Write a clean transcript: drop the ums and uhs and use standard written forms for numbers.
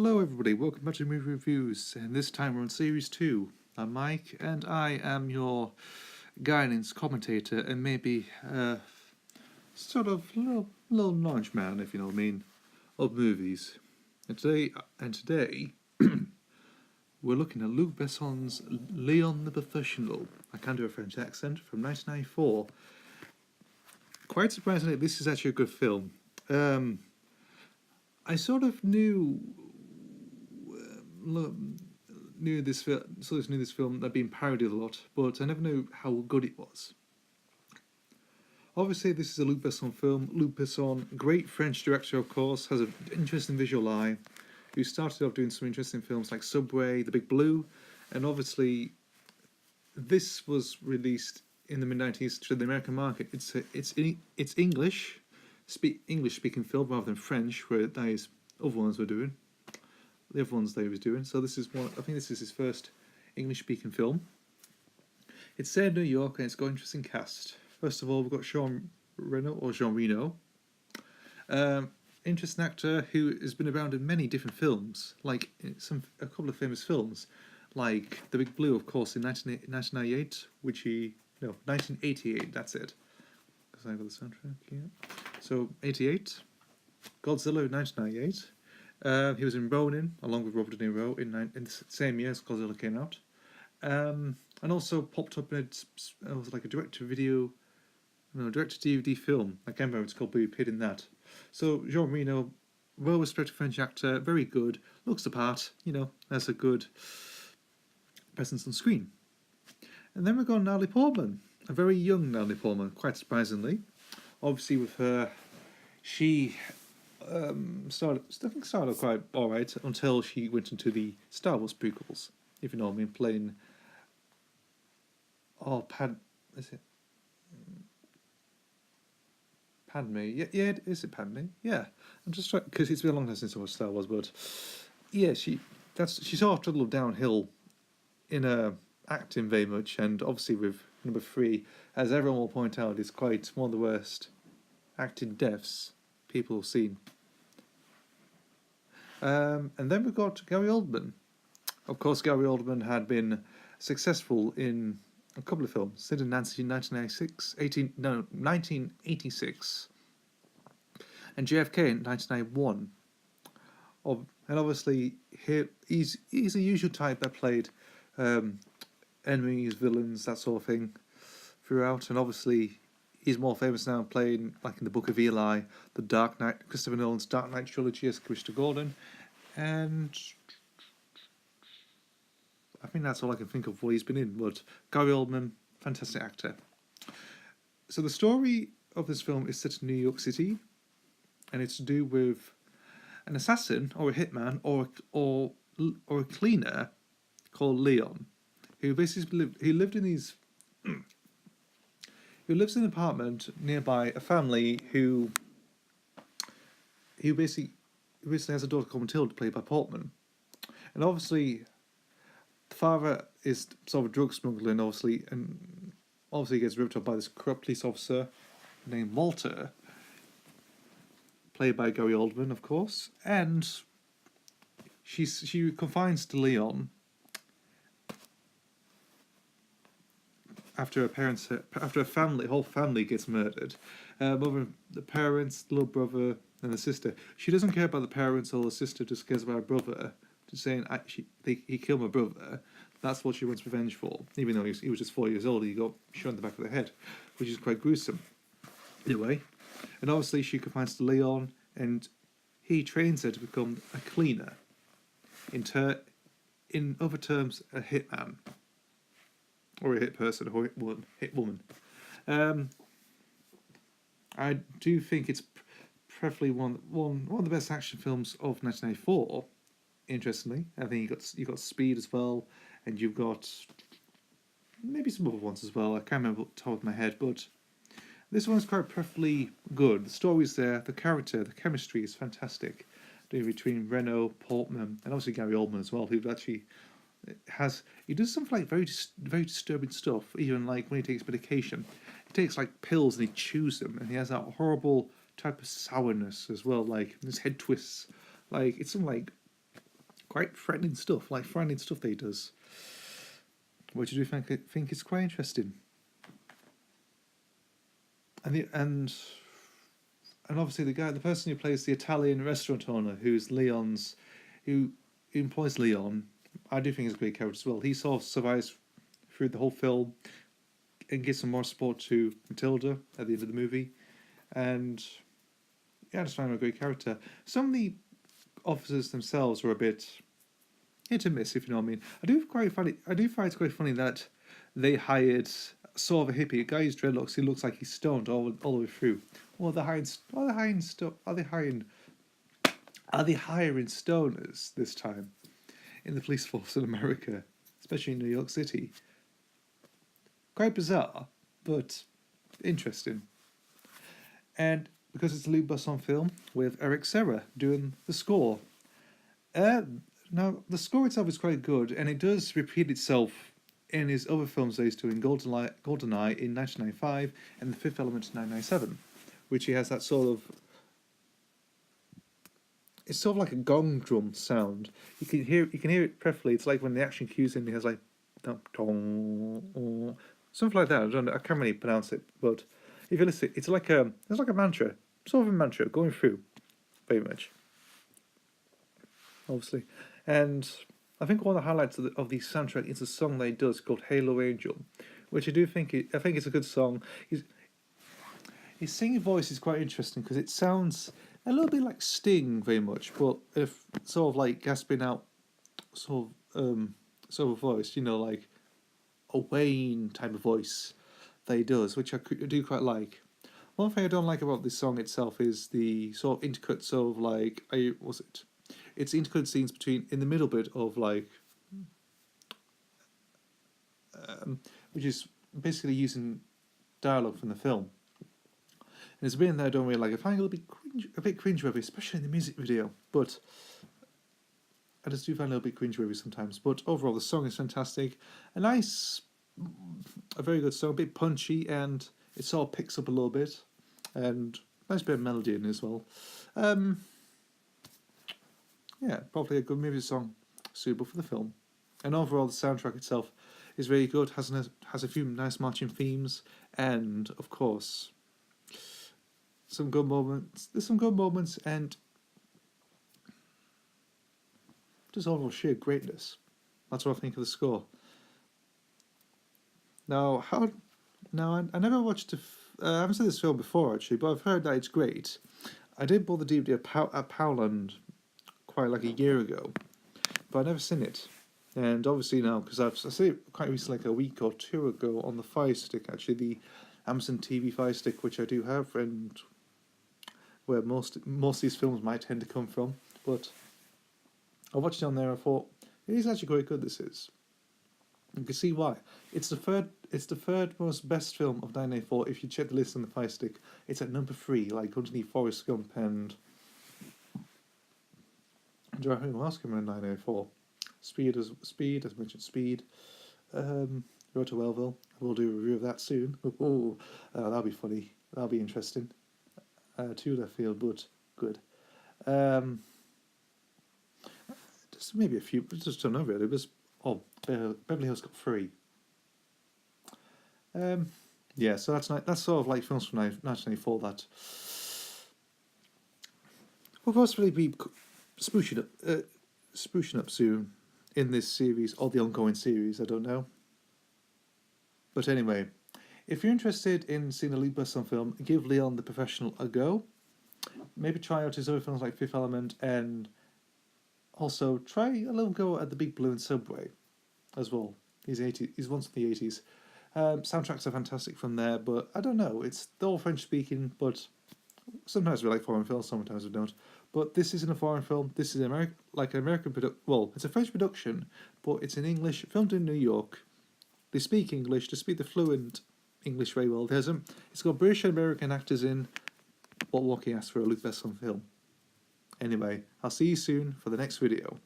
Hello everybody, welcome back to Movie Reviews, and this time we're on Series 2. I'm Mike, and I am your guidance commentator and maybe sort of little knowledge man, if you know what I mean, of movies. And today we're looking at Luc Besson's Léon the Professional. I can't do a French accent, from 1994. Quite surprisingly, this is actually a good film. I sort of knew this film had been parodied a lot, but I never knew how good it was. Obviously, this is a Luc Besson film. Luc Besson, great French director, of course, has an interesting visual eye, who started off doing some interesting films like Subway, The Big Blue, and obviously this was released in the mid-90s to the American market. It's English speaking film rather than French, where those other ones were doing. The other ones they was doing. So this is one. I think this is his first English speaking film. It's set in New York and it's got an interesting cast. First of all, we've got Jean Reno. Interesting actor who has been around in many different films, like a couple of famous films, like The Big Blue, of course, in 1998, 1988. That's it. Because I got the soundtrack here. So 88, Godzilla in 1998. He was in Ronin, along with Robert De Niro, in the same year as Godzilla came out. And also popped up in it was like a direct-to-DVD film. I can't remember what it's called, but he appeared in that. So Jean Reno, well-respected French actor, very good, looks the part, has a good presence on screen. And then we've got Natalie Portman, a very young Natalie Portman, quite surprisingly. Obviously with her, she started off quite alright until she went into the Star Wars prequels, if you know what I mean, playing Padme? Yeah, is it Padme? Yeah, I'm just trying, because it's been a long time since I watched Star Wars, but yeah, she sort of toddled downhill in acting very much, and obviously with number 3, as everyone will point out, is quite one of the worst acting deaths people have seen. And then we've got Gary Oldman. Of course, Gary Oldman had been successful in a couple of films. Sid and Nancy in 1986, and JFK in 1991. And obviously, he's a usual type that played enemies, villains, that sort of thing throughout. And obviously, he's more famous now playing, like in The Book of Eli, The Dark Knight, Christopher Nolan's Dark Knight trilogy as Christopher Gordon. And I think that's all I can think of what he's been in. But Gary Oldman, fantastic actor. So the story of this film is set in New York City, and it's to do with an assassin or a hitman or a cleaner called Léon, who basically lived in these. Who lives in an apartment nearby a family who basically has a daughter called Matilda, played by Portman. And obviously, the father is sort of a drug smuggler, and obviously gets ripped off by this corrupt police officer named Walter, played by Gary Oldman, of course. And she confides to Léon after her whole family gets murdered. The parents, the little brother, and the sister. She doesn't care about the parents or the sister, just cares about her brother. Just saying, he killed my brother. That's what she wants revenge for. Even though he was just 4 years old, he got shot in the back of the head, which is quite gruesome. Anyway, and obviously she confines to Léon, and he trains her to become a cleaner. In other terms, a hitman. Or a hit person, or hit woman. I do think it's preferably one of the best action films of 1994. Interestingly, I think you got Speed as well, and you've got maybe some other ones as well. I can't remember off the top of my head, but this one's quite perfectly good. The story's there, the character, the chemistry is fantastic. Between Reno, Portman, and obviously Gary Oldman as well, who actually he does something like very disturbing stuff. Even like when he takes medication, he takes like pills and he chews them, and he has that horrible type of sourness as well. Like his head twists, like it's something like quite frightening stuff, like frightening stuff that he does, which I do think is quite interesting. And obviously the person who plays the Italian restaurant owner, who employs Leon, I do think is a great character as well. He sort of survives through the whole film and gives some more support to Matilda at the end of the movie, and yeah, I just find him a great character. Some of the officers themselves were a bit hit and miss, if you know what I mean. I do find it's quite funny that they hired sort of a hippie, a guy who's dreadlocks. He looks like he's stoned all the way through. Are they hiring stoners this time in the police force in America, especially in New York City? Quite bizarre, but interesting. And because it's a Luc Besson film with Eric Serra doing the score. Now, the score itself is quite good, and it does repeat itself in his other films that he's doing, GoldenEye in 1995 and The Fifth Element in 1997, which he has that sort of... It's sort of like a gong drum sound. You can hear it perfectly. It's like when the action cues in, he has like... something like that. I can't really pronounce it, but if you listen, it's like a mantra, sort of a mantra going through, very much. Obviously, and I think one of the highlights of the soundtrack is a song that he does called "Halo Angel," which I think it's a good song. His singing voice is quite interesting because it sounds a little bit like Sting, very much, but if sort of like gasping out, sort of voice, like a Wayne type of voice that he does, which I do quite like. One thing I don't like about this song itself is the sort of intercut, sort of like it's intercut scenes in the middle bit of like, which is basically using dialogue from the film. And there's a bit in there I don't really like. I find it a bit cringe-worthy, especially in the music video. But I just do find it a little bit cringe-worthy sometimes. But overall, the song is fantastic. A very good song, a bit punchy, and it sort of picks up a little bit. And nice bit of melody in it as well. Yeah, probably a good movie song, suitable for the film. And overall, the soundtrack itself is very good, has a few nice marching themes, and, of course, some good moments. There's some good moments, and just overall sheer greatness. That's what I think of the score. Now, I never watched I haven't seen this film before, actually, but I've heard that it's great. I did buy the DVD at Poundland quite like a year ago, but I've never seen it. And obviously now, because I see it quite recently, like a week or two ago, on the Fire Stick, actually, the Amazon TV Fire Stick, which I do have, and where most of these films might tend to come from. But I watched it on there, and I thought, it is actually quite good, this is. You can see why. It's the third most best film of 1984. If you check the list on the Fire Stick, it's at number 3, like underneath Forrest Gump and... Do I think else came in 1984? Speed, as mentioned, Speed. Road to Wellville. We'll do a review of that soon. That'll be funny. That'll be interesting. Too left field, but good. Just maybe a few. Just don't know really. It was Beverly Hills Cop 3. Yeah, so that's sort of like films from 1994 that will possibly be sprucing up soon in this series or the ongoing series. I don't know. But anyway, if you're interested in seeing a Luc Besson film, give Léon the Professional a go. Maybe try out his other films like Fifth Element, and also try a little go at The Big Blue and Subway as well. He's once in the 80s. Soundtracks are fantastic from there, but I don't know. They're all French speaking, but sometimes we like foreign films, sometimes we don't. But this isn't a foreign film. This is an American production. Well, it's a French production, but it's in English, filmed in New York. They speak English. They speak the fluent English very well. It's got British and American actors in. What more can you ask for a Luc Besson film? Anyway, I'll see you soon for the next video.